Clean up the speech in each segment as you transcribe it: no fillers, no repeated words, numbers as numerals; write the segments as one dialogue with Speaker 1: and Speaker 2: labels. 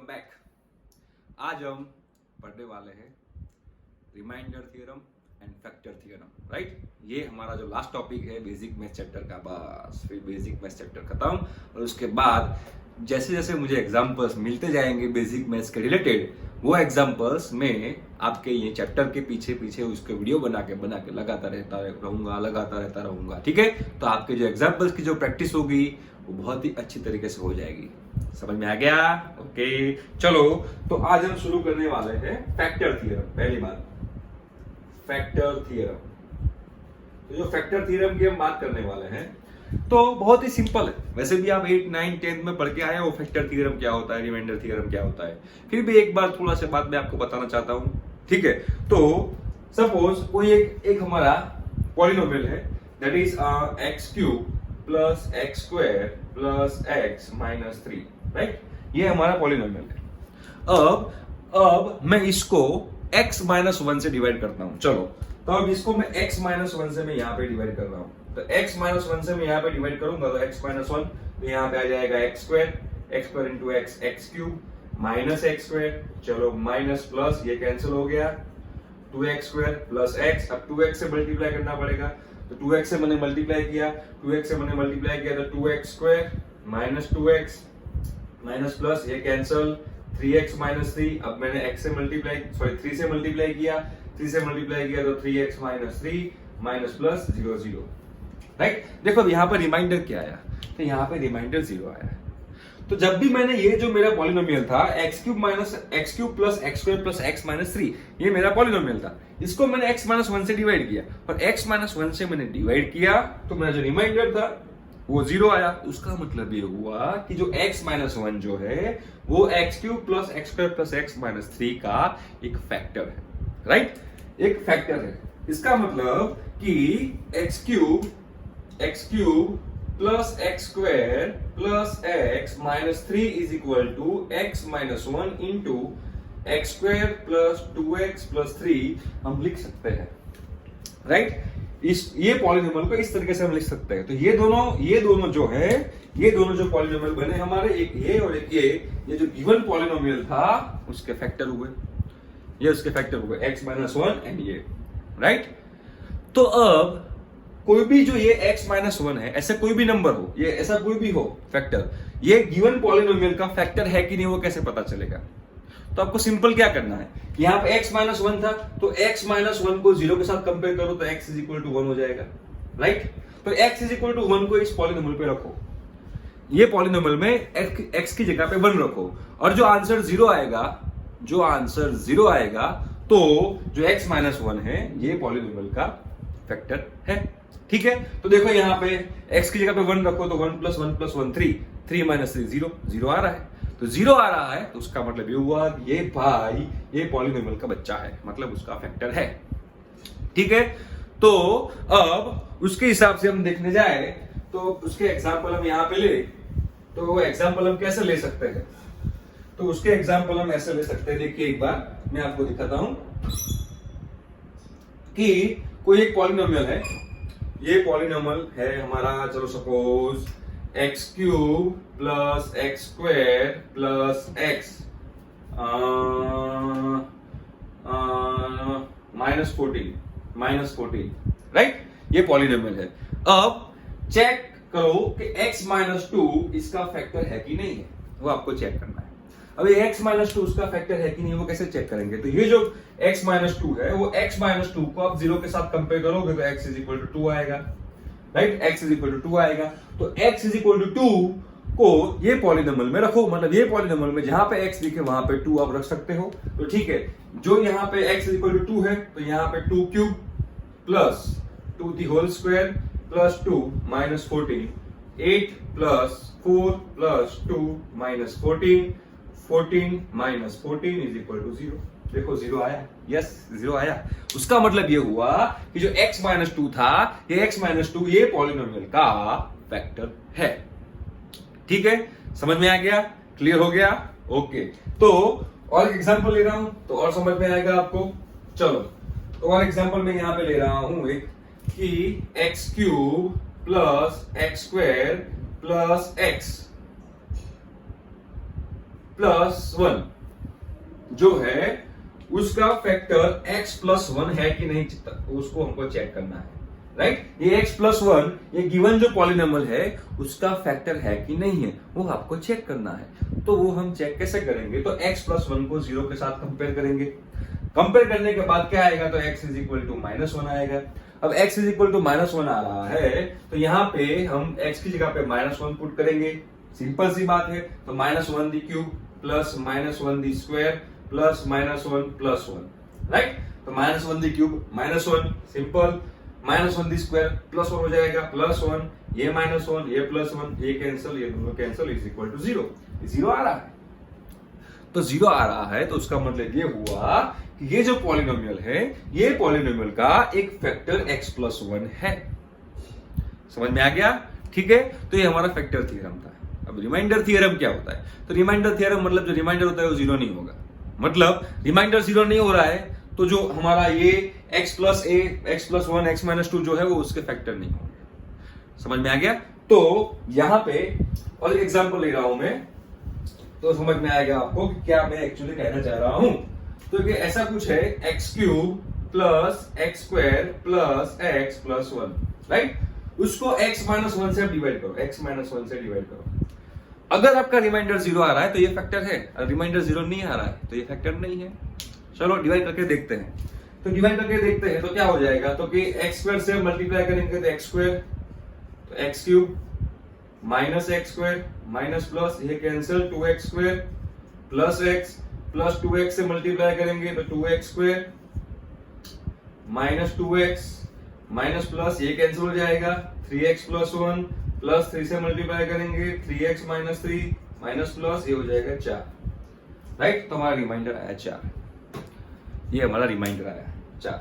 Speaker 1: Welcome back. आज हम पढ़ने वाले हैं reminder theorem and factor theorem. Right, ये हमारा जो लास्ट टॉपिक है बेसिक मैथ चैप्टर का। बस फिर बेसिक मैथ चैप्टर खत्म और उसके बाद जैसे जैसे मुझे एग्जांपल्स मिलते जाएंगे बेसिक मैथ्स के रिलेटेड, वो एग्जांपल्स में आपके ये चैप्टर के पीछे पीछे उसके वीडियो बना के लगाता रहता रहूंगा। ठीक है, तो आपके जो एग्जांपल्स की जो प्रैक्टिस होगी वो बहुत ही अच्छी तरीके से हो जाएगी। समझ में आ गया? ओके, चलो तो आज हम शुरू करने वाले हैं फैक्टर थ्योरम। पहली बात फैक्टर थ्योरम। तो जो फैक्टर थ्योरम की हम बात करने वाले हैं तो बहुत ही सिंपल है। वैसे भी आप 8, 9, 10 में पढ़ के आए हो फैक्टर थ्योरम क्या होता है, रिमाइंडर थ्योरम क्या होता है। फिर भी एक बार थोड़ा सा बात मैं आपको बताना चाहता हूं। ठीक है, तो सपोज कोई एक हमारा पॉलिनोमियल है, that is x cube plus x square plus x minus 3। Right, ये हमारा पॉलिनोमियल है। अब मैं इसको x माइनस 1 से डिवाइड करता हूं। चलो, तो अब इसको मैं x माइनस 1 से मैं यहां पे डिवाइड कर रहा हूं। तो x माइनस 1 से मैं यहां पे डिवाइड करूंगा तो x माइनस 1 तो यहां पे आ जाएगा x square into x, x cube minus x square. चलो माइनस प्लस ये कैंसिल हो गया, 2x स्क्वायर प्लस x। अब 2x से मल्टीप्लाई करना पड़ेगा, तो 2x से मैंने मल्टीप्लाई किया, 2x से मैंने मल्टीप्लाई किया तो 2x square minus 2x minus plus ये कैंसिल, 3x माइनस 3। अब मैंने x से मल्टीप्लाई 3 से मल्टीप्लाई किया, 3 से मल्टीप्लाई किया तो 3x minus 3 minus plus 0 0। Right, देखो अब यहाँ पर रिमाइंडर क्या आया, तो यहाँ पे रिमाइंडर 0 आया। तो जब भी मैंने ये जो मेरा पॉलिनोमियल था x cube plus x square plus x minus 3, ये मेरा पॉलिनोमियल था, इसको मैंने x माइनस 1 से डिवाइड किया और x माइनस 1 से मैंने डिवाइड किया तो मेरा जो रिमाइंडर था वो 0 आया। उसका मतलब ये हुआ कि जो x माइनस 1 जो है वो x cube plus x square plus x minus 3 का एक फैक्टर है। राइट, एक फैक्टर है। इसका मतलब कि x cube plus x square plus x minus 3 is equal to x minus 1 into x square plus 2x plus 3 हम लिख सकते हैं। राइट, ये पॉलिनोमियल को इस तरीके से हम लिख सकते हैं। तो ये दोनों जो है, ये दोनों जो पॉलिनोमियल बने हमारे, एक ये और एक ये जो गिवन पॉलिनोमियल था उसके फैक्टर हुए, ये उसके फैक्टर हुए x माइनस 1 एंड ये। राइट, तो अब कोई भी जो ये x माइनस 1 है, ऐसा कोई भी नंबर हो, ये ऐसा कोई भी हो फैक्टर, ये गिवन पॉलिनोमियल का फैक्टर है कि नहीं वो कैसे पता चलेगा? तो आपको सिंपल क्या करना है, यहाँ पे x माइनस 1 था तो x माइनस 1 को 0 के साथ कंपेयर करो तो x इज इक्वल टू 1 हो जाएगा। राइट, तो x इज इक्वल टू 1 को इस पॉलिनोमियल पे रखो, ये पॉलिनोमियल में x की जगह पे 1 रखो और जो आंसर 0 आएगा तो जो x माइनस 1 है ये पॉलिनोमियल का फैक्टर है। ठीक है, तो देखो यहाँ पे x की जगह पे 1 रखो तो 1 प्लस 1 प्लस 1 3, 3 माइनस 3 0 आ रहा है। तो 0 आ रहा है तो उसका मतलब ये हुआ कि ये भाई ये पॉलिनोमियल का बच्चा है, मतलब उसका फैक्टर है। ठीक है, तो अब उसके हिसाब से हम देखने जाए तो उसके एग्जांपल हम यहाँ पे ले, तो वो एग्जांपल हम कैसे ले सकते हैं? तो उसके एग्जांपल हम ऐसे ले सकते हैं। देखिए एक बार मैं आपको दिखाता हूं कि कोई एक पॉलिनोमियल है, ये पॉलिनोमियल है हमारा, चलो suppose x cube plus x square plus x minus 14। Right, ये पॉलिनोमियल है। अब चेक करो कि x माइनस 2 इसका फैक्टर है कि नहीं है, वो आपको चेक करना है। अब ये x माइनस 2 उसका फैक्टर है कि नहीं वो कैसे चेक करेंगे? तो ये जो x माइनस 2 है वो x माइनस 2 को आप 0 के साथ कंपेयर करोगे तो x इज इक्वल टू 2 आएगा। Right, x is equal to 2 आएगा। तो x इज इक्वल टू 2 को ये पॉलिनोमियल में रखो, मतलब ये पॉलिनोमियल में जहां पे x लिखे वहां पे 2 आप रख सकते हो। तो ठीक है, जो यहाँ पे x इज इक्वल टू 2 है तो यहाँ पे 2 cube plus 2 the whole square plus 2 minus 14, 8 plus 4 plus 2 minus 14, 14 minus 14 is equal to 0। देखो 0 आया, यस 0 आया। उसका मतलब ये हुआ कि जो x माइनस 2 था, ये x माइनस 2 ये पॉलिनोमियल का फैक्टर है। ठीक है, समझ में आ गया? क्लियर हो गया? ओके, तो और एग्जांपल ले रहा हूं तो और समझ में आएगा आपको। चलो, तो और एग्जांपल मैं यहां पे ले रहा हूं एक कि x cube plus x square plus x plus 1 जो है उसका फैक्टर x प्लस 1 है कि नहीं, उसको हमको चेक करना है, राइट। ये x प्लस 1 ये गिवन जो पॉलिनोमियल है उसका फैक्टर है कि नहीं है, वो आपको चेक करना है। तो वो हम चेक कैसे करेंगे, तो x प्लस 1 को 0 के साथ कंपेयर करेंगे। कंपेयर करने के बाद क्या आएगा, तो x इज इक्वल टू -1 आएगा। अब x इज इक्वल टू -1 आ रहा है तो यहाँ पे हम x की जगह पे -1 पुट करेंगे, सिंपल सी बात है। तो -1 दी क्यूब प्लस -1 दी स्क्वायर प्लस -1 प्लस 1, राइट। तो -1 दी क्यूब -1 सिंपल, -1 दी स्क्वायर प्लस 1 हो जाएगा प्लस 1, ये -1 ये प्लस 1, ये कैंसिल, ये दोनों कैंसिल, इज इक्वल टू 0। 0 आ रहा है, तो 0 आ रहा है तो उसका मतलब ये हुआ कि ये जो पॉलिनोमियल है ये पॉलिनोमियल का एक फैक्टर x प्लस 1 है। समझ में आ गया, ठीक है। तो ये हमारा फैक्टर थ्योरम था। अब रिमाइंडर थ्योरम क्या होता है, तो रिमाइंडर थ्योरम मतलब जो रिमाइंडर होता है वो 0 नहीं होगा, मतलब रिमाइंडर 0 नहीं हो रहा है तो जो हमारा ये x plus a x plus 1 x minus 2 जो है वो उसके फैक्टर नहीं होंगे। समझ में आ गया। तो यहां पे और एग्जांपल ले रहा हूं मैं, तो समझ में आएगा आपको कि क्या मैं एक्चुअली कहना चाह रहा हूं। तो ये ऐसा कुछ है x cube plus x square plus x plus 1, right. उसको x माइनस 1 से डिवाइड करो, x माइनस 1 से डिवाइड करो। अगर आपका रिमाइंडर 0 आ रहा है तो ये फैक्टर है, और रिमाइंडर 0 नहीं आ रहा है तो ये फैक्टर नहीं है। चलो डिवाइड करके देखते हैं। तो डिवाइड करके देखते हैं तो क्या हो जाएगा, तो कि x स्क्वायर से मल्टीप्लाई करेंगे तो x स्क्वायर, तो x cube minus x square minus plus ये cancel 2x square plus x plus 2x से मल्टीप्लाई करेंगे तो 2x square minus 2x minus plus ये कैंसिल हो जाएगा 3x प्लस 1 प्लस 3 से मल्टीप्लाई करेंगे 3x माइनस 3 माइनस प्लस ये हो जाएगा 4, राइट। तो हमारा रिमाइंडर आया 4, ये हमारा रिमाइंडर आया 4।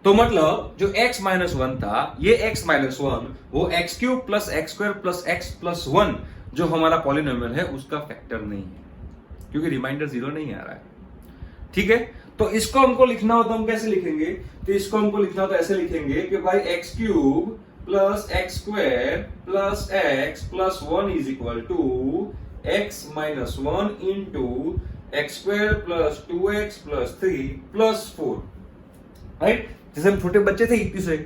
Speaker 1: तो मतलब जो x माइनस 1 था ये x माइनस 1 वो x cube plus x square plus x plus 1 जो हमारा पॉलिनोमियल है उसका फैक्टर नहीं है, क्योंकि रिमाइंडर 0 नहीं आ रहा है, ठीक है। तो इसको हमको लिखना हो तो हम कैसे लिखेंगे, तो इसको हमको लिखना हो तो ऐसे लिखेंगे कि भाई x cube plus x square plus x plus 1 is equal to x minus 1 into x square plus 2x plus 3 plus 4, right. जैसे हम छोटे बच्चे थे इतनी से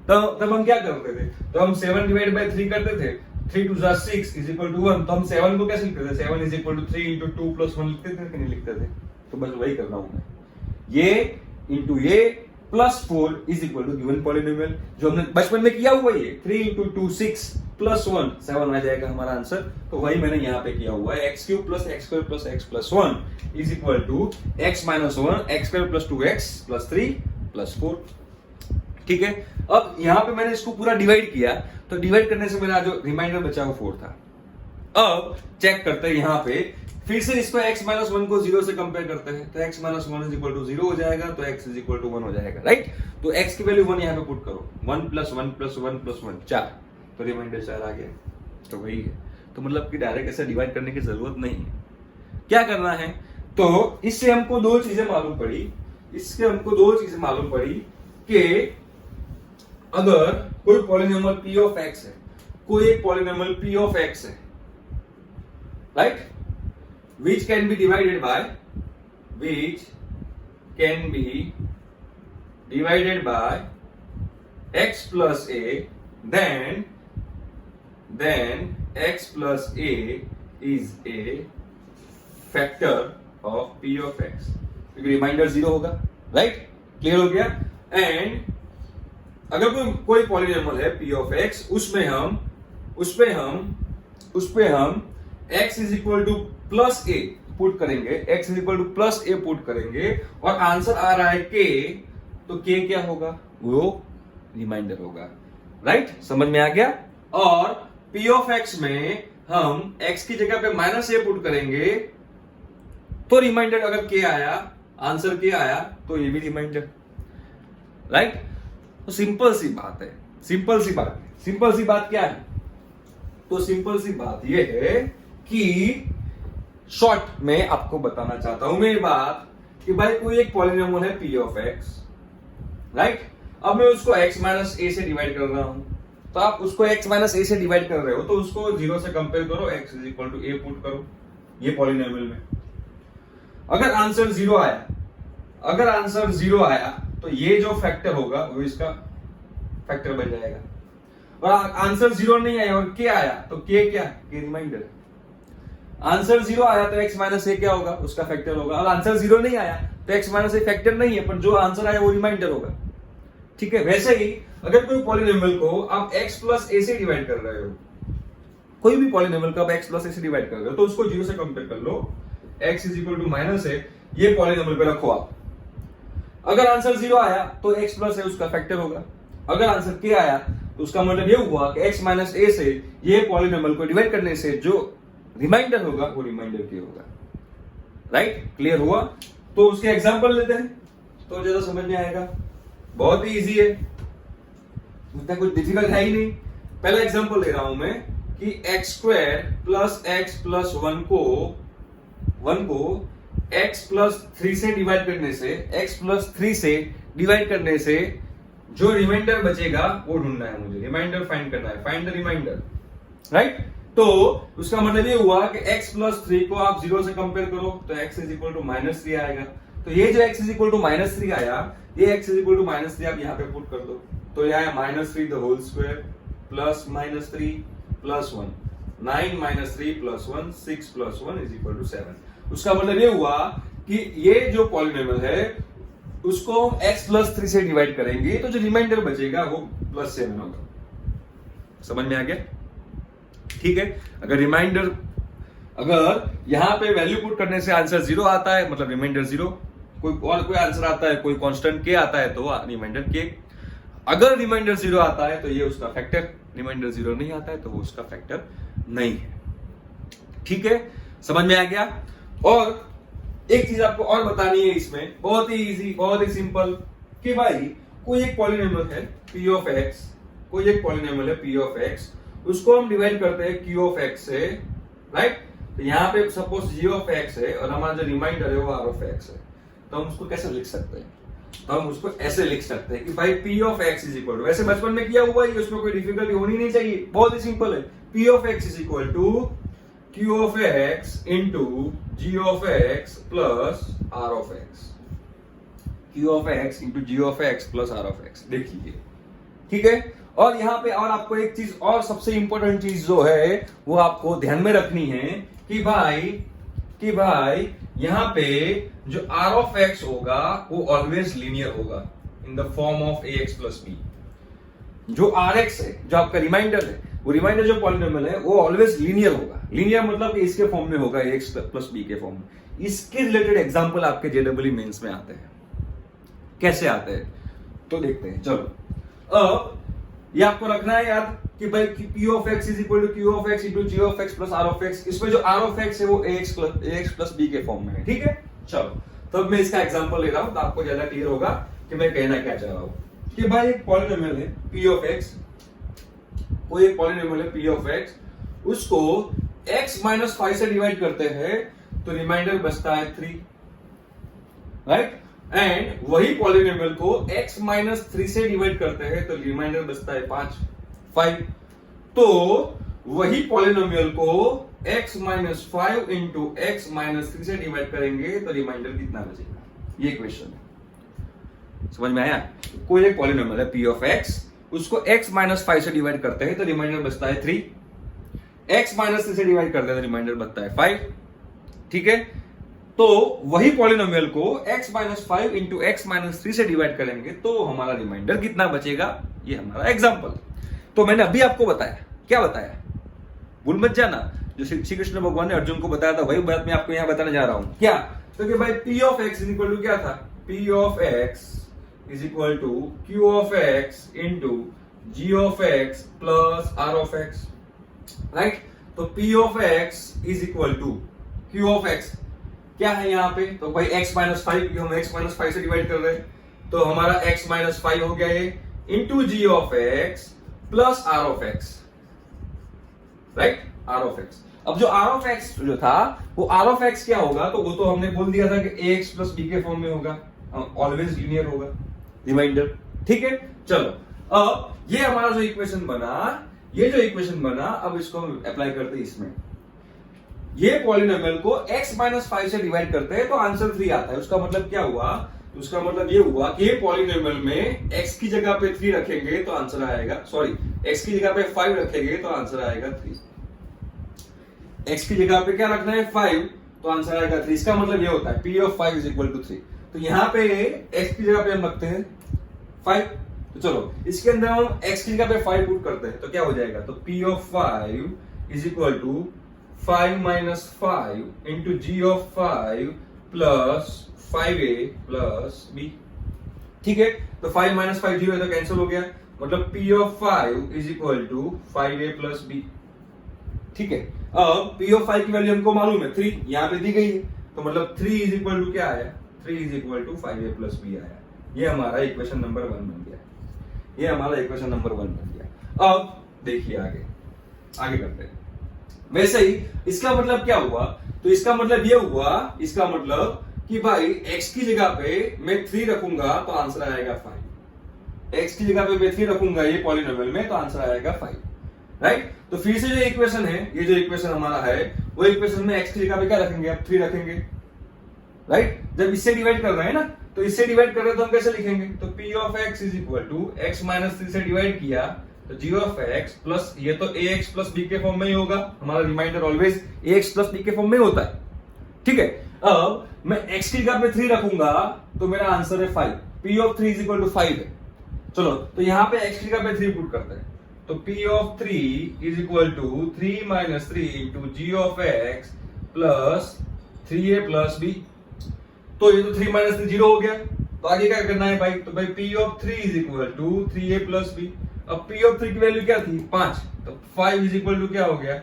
Speaker 1: तब हम क्या करते थे, तो हम 7 डिवाइड बाय 3 करते थे, 3 2 6 इज इक्वल टू 1। तो हम 7 को कैसे लिखते थे, 7 is equal to 3 into 2 plus 1 लिखते थे कि नहीं लिखते थे। तो बस वही कर रहा हूं मैं, ये इंटू ये plus 4 is equal to given polynomial जो हमने बचपन में किया हुआ है, 3 इंटू 2 6 प्लस 1 7 आ जाएगा हमारा आंसर। तो वही मैंने यहाँ पे किया हुआ है, x cube plus x square plus x plus 1 is equal to x minus 1 x square plus 2x plus 3 plus 4, ठीक है। अब यहाँ पे मैंने इसको पूरा डिवाइड किया, तो डिवाइड करने से मेरा जो रिमाइंडर बचा वो 4 था। अब चेक करते हैं यहाँ पे, फिर से इसको x माइनस 1 को 0 से कंपेयर करते हैं, तो x minus 1 is equal to 0 हो जाएगा, तो x इज इक्वल टू 1 हो जाएगा, राइट। तो x की वैल्यू 1 यहाँ पे पुट करो, 1 प्लस 1 प्लस 1 प्लस 1 4, तो रिमाइंडर 4 आ गया। तो वही है, तो मतलब कि डायरेक्ट ऐसे डिवाइड करने की जरूरत नहीं है। क्या करना है, तो इससे हमको दो चीजें मालूम पड़ी, इससे हमको दो चीजें मालूम पड़ी कि अगर कोई पॉलिनोमियल p ऑफ x है, कोई एक पॉलिनोमियल p ऑफ x है, right, which can be divided by x plus a, then x plus a is a factor of p of x, क्योंकि रिमाइंडर 0 होगा, राइट। क्लियर हो गया। And अगर कोई पॉलिनोमियल है p ऑफ x, उसपे हम x is equal two plus a put करेंगे, x is equal two plus a put करेंगे, और आंसर आ रहा है k, तो k क्या होगा, वो रिमाइंडर होगा, राइट। समझ में आ गया। और p ऑफ x में हम x की जगह पे माइनस a पुट करेंगे, तो रिमाइंडर अगर k आया, आंसर k आया, तो ये भी रिमाइंडर, राइट। तो सिंपल सी बात है, सिंपल सी बात क्या है, तो सिंपल सी बात ये है कि शॉर्ट में आपको बताना चाहता हूं मैं ये बात कि भाई कोई एक पॉलिनोमियल है p ऑफ x, राइट। अब मैं उसको x माइनस a से डिवाइड कर रहा हूं, तो आप उसको x माइनस a से डिवाइड कर रहे हो तो उसको 0 से कंपेयर करो, x is equal to a put करो, ये पॉलिनोमियल में। अगर आंसर 0 आया तो ये जो फैक्टर होगा वो इसका फैक्टर बन जाएगा। और आंसर 0 नहीं आया और के आया तो के क्या, के रिमाइंडर। आंसर 0 आया तो x माइनस ए क्या होगा, उसका फैक्टर होगा। और आंसर 0 नहीं आया तो x माइनस ए फैक्टर नहीं है, पर जो आंसर आया वो रिमाइंडर होगा। ठीक है, वैसे ही अगर कोई पॉलिनोमियल को आप x प्लस ए से डिवाइड कर रहे हो, कोई भी पॉलिनोमियल को आप x प्लस ए से डिवाइड कर रहे हो, तो उसको 0 से कंपेयर कर लो। x is equal to minus a, ये पॉलिनोमियल पे रखो आप। अगर आंसर 0 आया तो x प्लस ए उसका फैक्टर होगा। अगर आंसर k आया तो उसका मतलब ये हुआ कि x माइनस ए से ये पॉलिनोमियल को डिवाइड करने से जो रिमाइंडर होगा वो रिमाइंडर k होगा। राइट, क्लियर हुआ? तो उसके एग्जांपल लेते हैं तो ज्यादा समझ में आएगा। बहुत ही इजी है, उतना कुछ डिफिकल्ट है ही नहीं। पहला एग्जांपल ले रहा हूं मैं कि x square plus x plus 1 को x प्लस 3 से डिवाइड करने से, x प्लस 3 से डिवाइड करने से जो रिमाइंडर बचेगा वो ढूंढना है मुझे, रिमाइंडर फाइंड करना है, फाइंड द रिमाइंडर। राइट, तो उसका मतलब ये हुआ कि x प्लस 3 को आप 0 से कंपेयर करो तो x is equal to minus 3 आएगा। तो ये जो x is equal to minus 3 आया, ये x is equal to minus 3 आप यहाँ पे पुट कर दो तो ये आया minus 3 the whole square plus minus 3 plus 1, 9 minus 3 plus 1, 6 plus 1 is equal to 7। उसका मतलब ये हुआ कि ये जो पॉलिनोमियल है उसको हम x प्लस 3 से डिवाइड करेंगे तो जो रिमाइंडर बचेगा वो प्लस 7 होगा। समझ में आ गया? ठीक है, अगर रिमाइंडर, अगर यहां पे वैल्यू पुट करने से आंसर 0 आता है मतलब रिमाइंडर 0, कोई आंसर आता है, कोई कांस्टेंट k आता है तो रिमाइंडर k। अगर रिमाइंडर 0 आता है तो ये उसका फैक्टर, रिमाइंडर 0 नहीं आता है तो वो उसका फैक्टर नहीं है। ठीक है, समझ में आ गया? और एक चीज आपको और बतानी है इसमें, बहुत ही इजी, बहुत ही सिंपल, कि भाई कोई एक पॉलिनोमियल है p ऑफ x, कोई एक पॉलिनोमियल है p ऑफ x, उसको हम डिवाइड करते हैं q ऑफ x से। राइट, तो यहाँ पे सपोज g ऑफ x है और हमारा जो रिमाइंडर है वो r ऑफ x है, तो हम उसको कैसे लिख सकते हैं? तो हम उसको ऐसे लिख सकते हैं कि भाई p of x is equal to, वैसे बचपन में किया हुआ है, उसमें कोई डिफिकल्टी होनी नहीं चाहिए, बहुत ही सिंपल है। p of x is equal to q of x into g of x plus r of x, q of x into g of x plus r of x। देख लीजिए, ठीक है। और यहाँ पे और आपको एक चीज और सबसे इंपॉर्टेंट चीज जो है वो आपको ध्यान में रखनी है कि भाई यहाँ पे जो r ऑफ x होगा वो ऑलवेज लीनियर होगा in the form of ax plus b। जो rx है, जो आपका रिमाइंडर है, वो रिमाइंडर जो पॉलिनोमियल है वो ऑलवेज लीनियर होगा। लीनियर मतलब कि इसके फॉर्म में होगा ax प्लस b के फॉर्म में। इसके रिलेटेड एग्जांपल आपके जेडब्ल्यू मेंस में आते हैं। कैसे आते हैं तो देखते हैं, चलो। अब ये आपको रखना है याद कि भाई p of x is equal to q of x into g of x plus r of x। इसमें जो r ऑफ x है वो ax प्लस b के फॉर्म में है। ठीक है, चलो। तो अब मैं इसका एग्जांपल ले रहा हूं तो आपको ज्यादा क्लियर होगा कि मैं कहना क्या चाह रहा हूं। कि भाई एक पॉलिनोमियल है p ऑफ x, कोई एक पॉलिनोमियल है p ऑफ x, उसको x माइनस 5 से डिवाइड करते हैं तो रिमाइंडर बचता है 3। राइट, एंड वही पॉलिनोमियल को x माइनस 3 से डिवाइड करते हैं तो रिमाइंडर बचता है 5। तो वही पॉलिनोमियल को x minus 5 into x minus 3 से डिवाइड करेंगे तो रिमाइंडर कितना बचेगा, ये क्वेश्चन है। समझ में आया? कोई एक पॉलिनोमियल है p ऑफ x, उसको x माइनस 5 से डिवाइड करते हैं तो रिमाइंडर बचता है 3, x माइनस 3 से डिवाइड करते हैं तो रिमाइंडर बचता है 5। ठीक है, तो वही पॉलिनोमियल को x minus 5 into x minus 3 से डिवाइड करेंगे तो हमारा रिमाइंडर कितना बचेगा, ये हमारा एग्जांपल। तो मैंने अभी आपको बताया, क्या बताया, भूल मत जाना, जो श्री कृष्ण भगवान ने अर्जुन को बताया था वही बात मैं आपको यहाँ बताने जा रहा हूं। क्या? तो कि भाई p of x is equal to क्या था, p of x is equal to q of x into g of x plus r of x। Right, तो p of x is equal to q of x क्या है यहाँ पे, तो भाई x minus 5, हम x माइनस 5 से divide कर रहे हैं तो हमारा x माइनस 5 हो गया है into g of x plus r of x। Right, r of x। अब जो r ऑफ x जो था वो r ऑफ x क्या होगा, तो वो तो हमने बोल दिया था कि ax प्लस b के फॉर्म में होगा, ऑलवेज लीनियर होगा रिमाइंडर। ठीक है, चलो। अब ये हमारा जो इक्वेशन बना, ये जो इक्वेशन बना, अब इसको हम अप्लाई करते हैं इसमें। ये पॉलिनोमियल को x माइनस 5 से डिवाइड करते हैं तो आंसर 3 आता है। उसका मतलब क्या हुआ, उसका मतलब ये हुआ कि ये पॉलिनोमियल में x की जगह पे 3 रखेंगे तो आंसर आएगा, सॉरी x की जगह पे 5 रखेंगे तो आंसर आएगा 3। x की जगह पे क्या रखना है 5 तो आंसर आएगा 3। इसका मतलब ये होता है p of 5 is equal to 3। तो यहाँ पे x की जगह पे हम रखते हैं 5। तो चलो इसके अंदर हम x की जगह पे 5 पुट करते हैं तो क्या हो जाएगा, तो p of 5 is equal to 5 minus 5 into g of 5 plus 5a plus b। ठीक है, तो 5 माइनस 5 0 है तो कैंसिल हो गया, मतलब p of 5 is equal to 5a plus b। ठीक है, अब p ऑफ 5 की वैल्यू हमको मालूम है 3, यहाँ पे दी गई है, तो मतलब 3 इज इक्वल टू क्या आया, 3 is equal to 5a plus b आया। ये हमारा इक्वेशन नंबर 1 बन गया, ये हमारा इक्वेशन नंबर 1 बन गया। अब देखिए आगे करते हैं। वैसे ही इसका मतलब क्या हुआ, तो इसका मतलब ये हुआ, इसका मतलब कि भाई x की जगह पे मैं 3 रखूंगा तो आंसर आएगा 5। x की जगह पे मैं 3 रखूंगा ये पॉलिनोमियल में तो आंसर आएगा 5, राइट। तो फिर से जो इक्वेशन है, ये जो इक्वेशन हमारा है वो इक्वेशन में x की जगह पे क्या रखेंगे, अब 3 रखेंगे, राइट। जब इससे डिवाइड कर रहे हैं ना, तो इससे डिवाइड कर रहे हैं तो हम कैसे लिखेंगे, तो p of x is equal to x minus 3 से डिवाइड किया तो g ऑफ x प्लस ये तो ax प्लस b के फॉर्म में ही होगा, हमारा reminder always ax plus b के फॉर्म में होता है। ठीक है, अब मैं x की जगह पे 3 रखूंगा तो मेरा आंसर है 5, p of 3 is equal to 5 है। चलो तो यहां पे x की जगह पे 3 पुट करते हैं, तो p of 3 is equal to 3 minus 3 into g of x plus 3a plus b। तो ये तो 3 माइनस 3 0 हो गया, तो आगे क्या करना है भाई, तो भाई p of 3 is equal to 3a plus b। अब p ऑफ 3 की वैल्यू क्या थी 5, तो 5 इज इक्वल टू क्या हो गया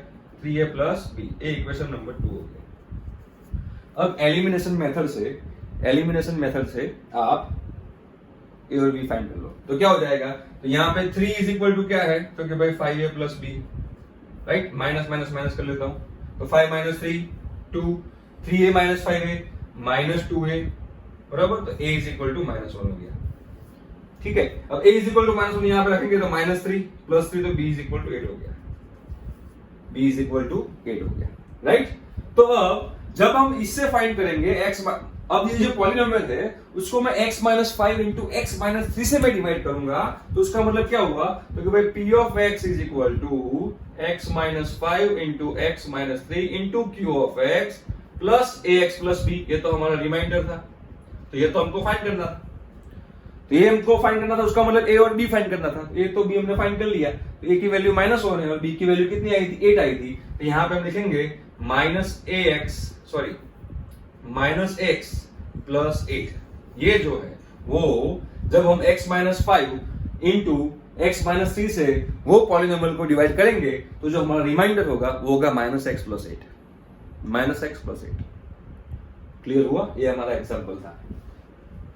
Speaker 1: 3a प्लस b। ये इक्वेशन नंबर 2 हो गया। अब एलिमिनेशन मेथड से आप ए और बी फाइंड कर लो, तो क्या हो जाएगा, तो यहाँ पे 3 इज इक्वल टू क्या है, तो कि भाई 5a plus b, right. Minus minus minus कर लेता हूं, तो 5 minus 3 2, 3a minus 5a minus 2a, बराबर, तो a is equal to minus 1 हो गया। ठीक है, अब a is equal to minus 1 यहाँ पे रखेंगे तो माइनस 3 प्लस 3, तो b इज इक्वल टू 8 हो गया, b इज इक्वल टू 8 हो गया, राइट। तो अब जब हम इससे फाइंड करेंगे x, अब ये जो पॉलिनोमियल है उसको मैं x minus 5 into x minus 3 से मैं डिवाइड करूंगा, तो उसका मतलब क्या हुआ, तो कि भाई p of x is equal to x minus 5 into x minus 3 into q of x plus ax plus b। ये तो हमारा रिमाइंडर था, तो ये तो हमको फाइंड करना था, तो ये हमको फाइंड करना था, उसका मतलब a और b फाइंड करना था। a तो b हमने फाइंड कर लिया, तो a की वैल्यू -1 है और b की वैल्यू कितनी आई थी 8 आई थी, तो यहाँ पे हम लिखेंगे माइनस x प्लस 8। ये जो है वो जब हम x minus 5 into x minus 3 से वो पॉलिनोमियल को डिवाइड करेंगे तो जो हमारा रिमाइंडर होगा वो होगा माइनस एक्स प्लस 8। क्लियर हुआ, ये हमारा एग्जांपल था।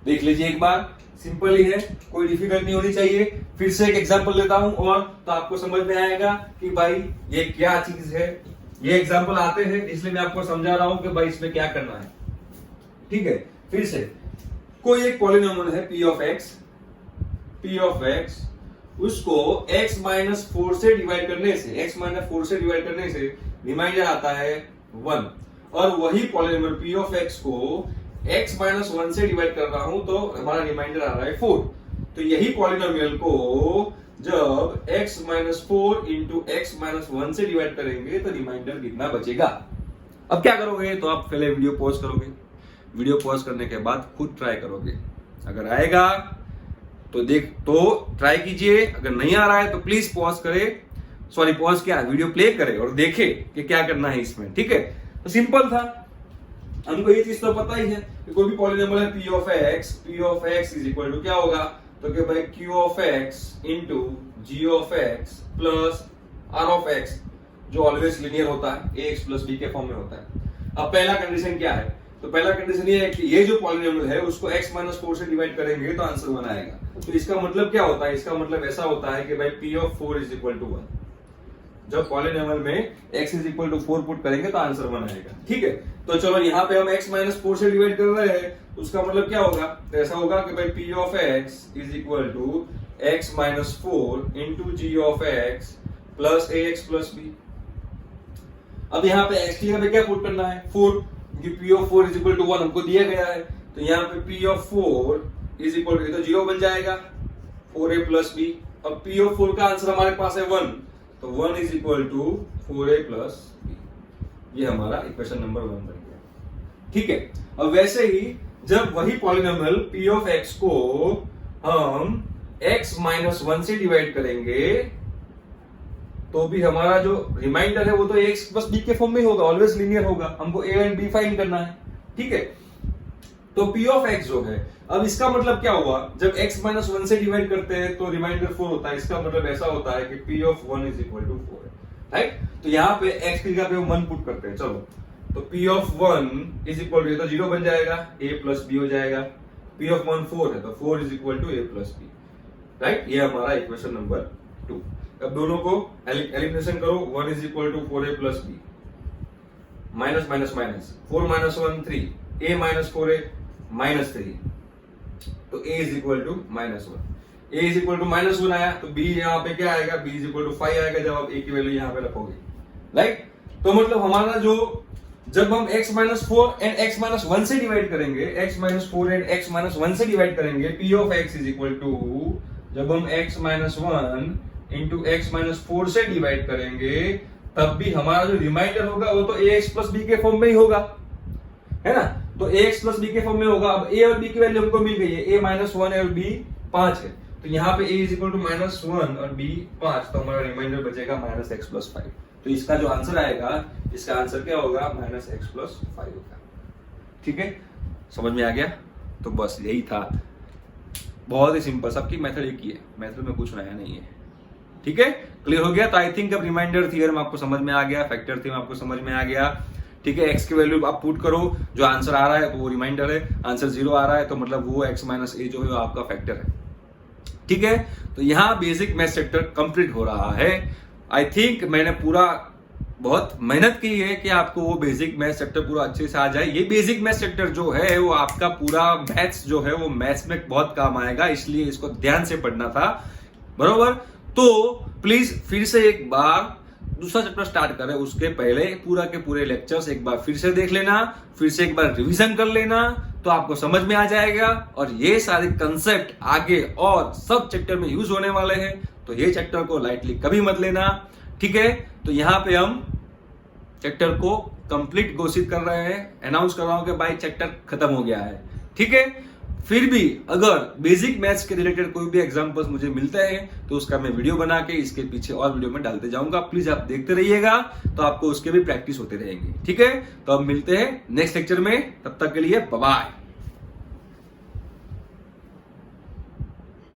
Speaker 1: देख लीजिए एक बार, सिंपल ही है, कोई डिफिकल्ट नहीं होनी चाहिए। फिर से एक एग्जांपल देता हूं और तो आपको समझ में आएगा कि भाई ये क्या चीज है। ये एग्जांपल आते हैं इसलिए मैं आपको समझा रहा हूं कि भाई इसमें क्या करना है। ठीक है, फिर से कोई एक पॉलिनोमियल है p ऑफ x, उसको x माइनस 4 से डिवाइड करने से रिमाइंडर आता है 1, और वही पॉलिनोमियल p ऑफ x को x माइनस 1 से डिवाइड कर रहा हूं तो हमारा रिमाइंडर आ रहा है 4। तो यही पॉलिनोमियल को जब x minus 4 into x minus 1 से डिवाइड करेंगे तो रिमाइंडर कितना बचेगा। अब क्या करोगे, तो आप पहले वीडियो पॉज करोगे, वीडियो पॉज करने के बाद खुद ट्राई करोगे, अगर आएगा तो ट्राई कीजिए, अगर नहीं आ रहा है तो प्लीज पॉज क्या वीडियो प्ले करे और देखे कि क्या करना है इसमें। ठीक है, तो सिंपल था, हमको ये चीज तो पता ही है कि कोई भी पॉलिनोमियल है p of x is equal to क्या होगा, तो कि भाई q of x into g of x plus r of x, जो ऑलवेज लिनियर होता है ax प्लस b के फॉर्म में होता है। अब पहला कंडीशन क्या है, तो पहला कंडीशन ये है कि ये जो पॉलिनोमियल है उसको x माइनस 4 से डिवाइड करेंगे तो आंसर 1 आएगा। तो इसका मतलब क्या होता है, इसका मतलब ऐसा होता है कि भाई p of 4 is equal to 1। जब पॉलिनोमियल में x is equal to 4 put करेंगे तो आंसर 1 आएगा। ठीक है, तो चलो यहाँ पे हम x माइनस 4 से डिवाइड कर रहे हैं, तो उसका मतलब क्या होगा, तो ऐसा होगा कि भाई p of x is equal to x minus 4 into g of x plus ax plus b। अब यहाँ पे x की जगह पे क्या पुट करना है 4, क्योंकि p of 4 is equal to 1 हमको दिया गया है, तो यहाँ पे p of 4 is equal to, तो 0 बन जाएगा 4a प्लस b। अब p ऑफ 4 का आंसर हमारे पास है 1, तो 1 is equal to 4a plus b। ये हमारा इक्वेशन नंबर 1 बन गया। ठीक है, अब वैसे ही जब वही पॉलिनोमियल p ऑफ x को हम x माइनस 1 से डिवाइड करेंगे तो भी हमारा जो रिमाइंडर है वो तो x प्लस b के फॉर्म में होगा, ऑलवेज लीनियर होगा, हमको a एंड b फाइंड करना है। ठीक है, तो p ऑफ x जो है, अब इसका मतलब क्या हुआ, जब x माइनस 1 से डिवाइड करते हैं तो रिमाइंडर 4 होता है, इसका मतलब ऐसा होता है कि p of 1 is equal to 4 है, राइट। तो यहाँ पे x की जगह पे 1 पुट करते हैं, चलो, तो p of 1 is equal to, तो 0 बन जाएगा, a प्लस b हो जाएगा, p ऑफ 1 4 है, तो 4 is equal to a plus b, right. ये हमारा इक्वेशन नंबर 2। अब दोनों को एलिमिनेशन करो, 1 is equal to 4a plus b, minus minus minus, 4 minus 1 3, a minus 4a minus 3, तो a is equal to minus 1, a is equal to minus 1 आया, तो b यहाँ पे क्या आएगा, b इज इक्वल टू 5 आएगा जब आप a की वैल्यू यहाँ पे रखोगे, राइट। तो मतलब हमारा जो, जब हम x minus 4 and x minus 1 से डिवाइड करेंगे, x minus 4 and x minus 1 से डिवाइड करेंगे, p of x is equal to, जब हम x minus 1 into x minus 4 से डिवाइड करेंगे तब भी हमारा जो रिमाइंडर होगा वो तो ax प्लस b के फॉर्म में ही होगा, है ना। तो ax प्लस b के फॉर्म में होगा। अब a और b की वैल्यू हमको मिल गई है, a माइनस 1 है और b 5 है, तो यहाँ पे a is equal to minus 1 और b 5, तो हमारा रिमाइंडर बचेगा माइनस x प्लस 5। तो इसका जो आंसर आएगा, इसका आंसर क्या होगा, माइनस x प्लस 5 होगा। ठीक है, समझ में आ गया। तो बस यही था, बहुत ही सिंपल, सबकी मेथड एक ही है, मेथड में कुछ नया नहीं है। ठीक है, क्लियर हो गया। तो आई थिंक अब रिमाइंडर थ्योरम आपको समझ में आ गया, फैक्टर थ्योरम आपको समझ में आ गया। ठीक है, x की वैल्यू आप पुट करो, जो आंसर आ रहा है वो रिमाइंडर है, आंसर 0 आ रहा है तो मतलब वो x माइनस a जो है वो आपका फैक्टर है। ठीक है, तो यहाँ बेसिक मैथ चैप्टर कंप्लीट हो रहा है। आई थिंक मैंने पूरा बहुत मेहनत की है कि आपको वो बेसिक मैथ चैप्टर पूरा अच्छे से आ जाए। ये बेसिक मैथ चैप्टर जो है वो आपका पूरा मैथ्स जो है वो मैथ्स में बहुत काम आएगा, इसलिए इसको ध्यान से पढ़ना था, बरोबर। तो प्लीज फिर से एक बार दूसरा चैप्टर स्टार्ट करें उसके पहले पूरा के पूरे लेक्चर्स एक बार फिर से देख लेना, फिर से एक बार रिवीजन कर लेना, तो आपको समझ में आ जाएगा। और ये सारे कंसेप्ट आगे और सब चैप्टर में यूज होने वाले हैं, तो ये चैप्टर को लाइटली कभी मत लेना। ठीक है, तो यहाँ पे हम चैप्टर को कंप्लीट घोषित कर रहे हैं, अनाउंस कर रहा हूं कि भाई चैप्टर खत्म हो गया है। ठीक है, फिर भी अगर बेसिक मैथ्स के रिलेटेड कोई भी एग्जांपल्स मुझे मिलते हैं तो उसका मैं वीडियो बना के इसके पीछे और वीडियो में डालते जाऊंगा, प्लीज आप देखते रहिएगा, तो आपको उसके भी प्रैक्टिस होते रहेंगे। ठीक है, तो अब मिलते हैं नेक्स्ट लेक्चर में, तब तक के लिए बाय बाय।